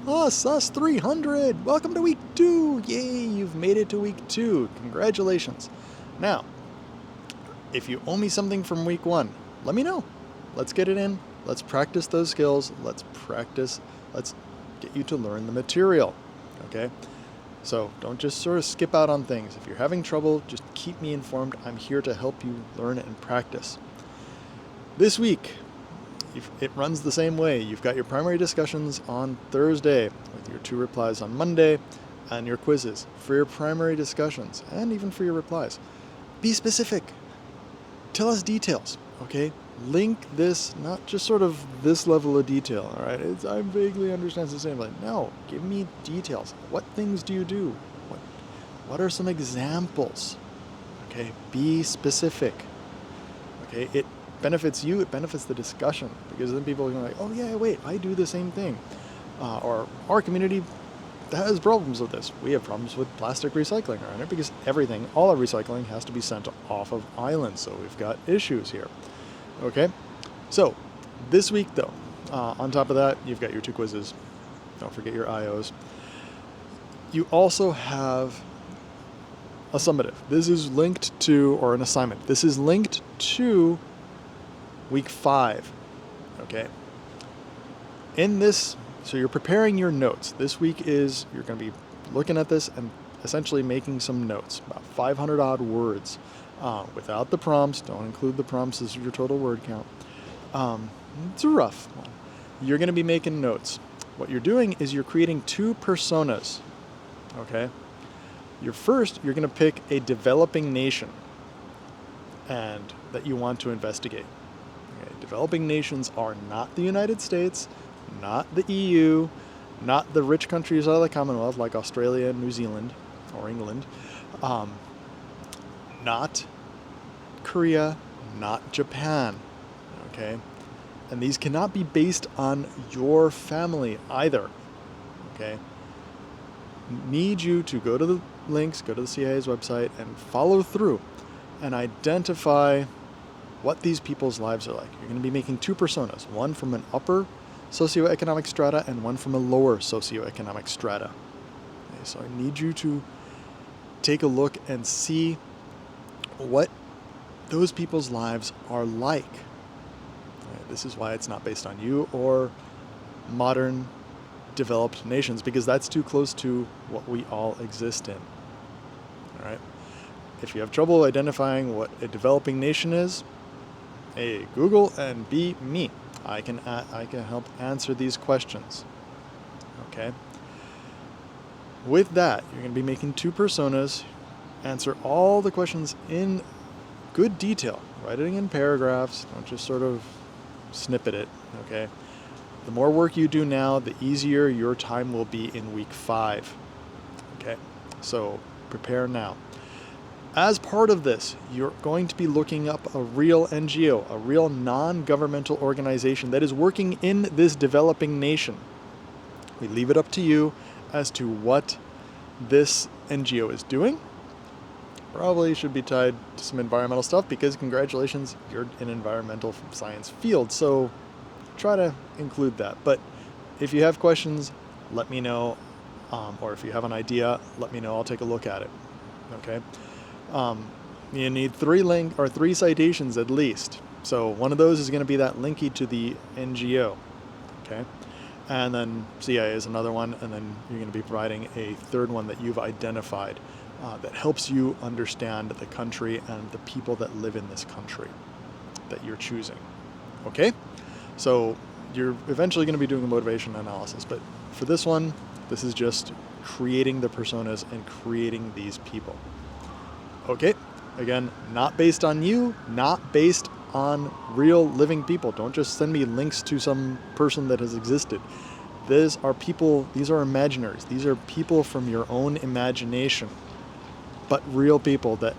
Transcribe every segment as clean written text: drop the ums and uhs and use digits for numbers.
Sus300! Welcome to week 2! Yay, you've made it to week 2. Congratulations. Now, if you owe me something from week 1, let me know. Let's get it in. Let's practice those skills. Let's get you to learn the material. Okay? So don't just sort of skip out on things. If you're having trouble, just keep me informed. I'm here to help you learn and practice. This week, it runs the same way. You've got your primary discussions on Thursday with your 2 replies on Monday and your quizzes for your primary discussions and even for your replies. Be specific. Tell us details, okay? Link this, not just sort of this level of detail, all right? I vaguely understand the same. Like, no, give me details. What things do you do? What are some examples? Okay, be specific. Okay, it benefits you, it benefits the discussion, because then people are going to be like, oh yeah, wait, I do the same thing. Or our community has problems with this. We have problems with plastic recycling around it because all our recycling has to be sent off of islands, so we've got issues here. Okay, so this week though, on top of that, you've got your 2 quizzes. Don't forget your IOs. You also have a summative. This is linked to, or an assignment. This is linked to week 5, okay? In this, so you're preparing your notes. This week you're going to be looking at this and essentially making some notes, about 500 odd words, without the prompts. Don't include the prompts as your total word count. It's a rough one. You're going to be making notes. What you're doing is you're creating 2 personas, okay? You're going to pick a developing nation and that you want to investigate. Okay? Developing nations are not the United States, not the EU, not the rich countries out of the Commonwealth like Australia and New Zealand or England, not Korea, not Japan, okay? And these cannot be based on your family either, okay? Need you to go to the links, go to the CIA's website and follow through and identify what these people's lives are like. You're going to be making 2 personas, one from an upper socioeconomic strata and one from a lower socioeconomic strata. Okay, so I need you to take a look and see what those people's lives are like. Okay, this is why it's not based on you or modern developed nations, because that's too close to what we all exist in. All right. If you have trouble identifying what a developing nation is, A, Google, and B, me. I can help answer these questions. Okay. With that, you're going to be making 2 personas, answer all the questions in good detail, writing in paragraphs, don't just sort of snippet it, okay? The more work you do now, the easier your time will be in week 5, okay? So prepare now. As part of this, you're going to be looking up a real NGO, a real non-governmental organization that is working in this developing nation. We leave it up to you as to what this NGO is doing. Probably should be tied to some environmental stuff because, congratulations, you're in environmental science field, so try to include that. But if you have questions, let me know, or if you have an idea, let me know. I'll take a look at it. Okay. You need 3 citations at least. So one of those is going to be that linky to the NGO. Okay. And then CIA is another one, and then you're going to be providing a 3rd one that you've identified that helps you understand the country and the people that live in this country that you're choosing. Okay? So you're eventually going to be doing a motivation analysis, but for this one, this is just creating the personas and creating these people. Okay? Again, not based on you, not based on real living people. Don't just send me links to some person that has existed. These are people, these are imaginaries. These are people from your own imagination, but real people that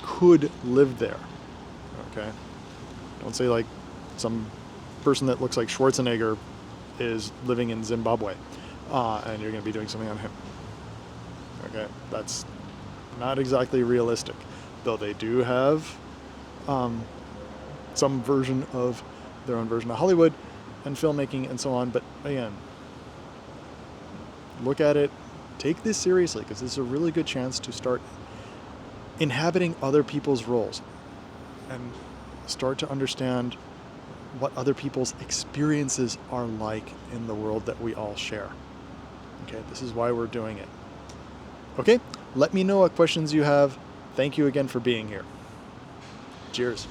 could live there. Okay? Don't say like some person that looks like Schwarzenegger is living in Zimbabwe, and you're going to be doing something on him. Okay? That's not exactly realistic, though they do have some version of their own version of Hollywood and filmmaking and so on. But again, look at it, take this seriously, because this is a really good chance to start inhabiting other people's roles and start to understand what other people's experiences are like in the world that we all share. Okay, this is why we're doing it. Okay, let me know what questions you have. Thank you again for being here. Cheers.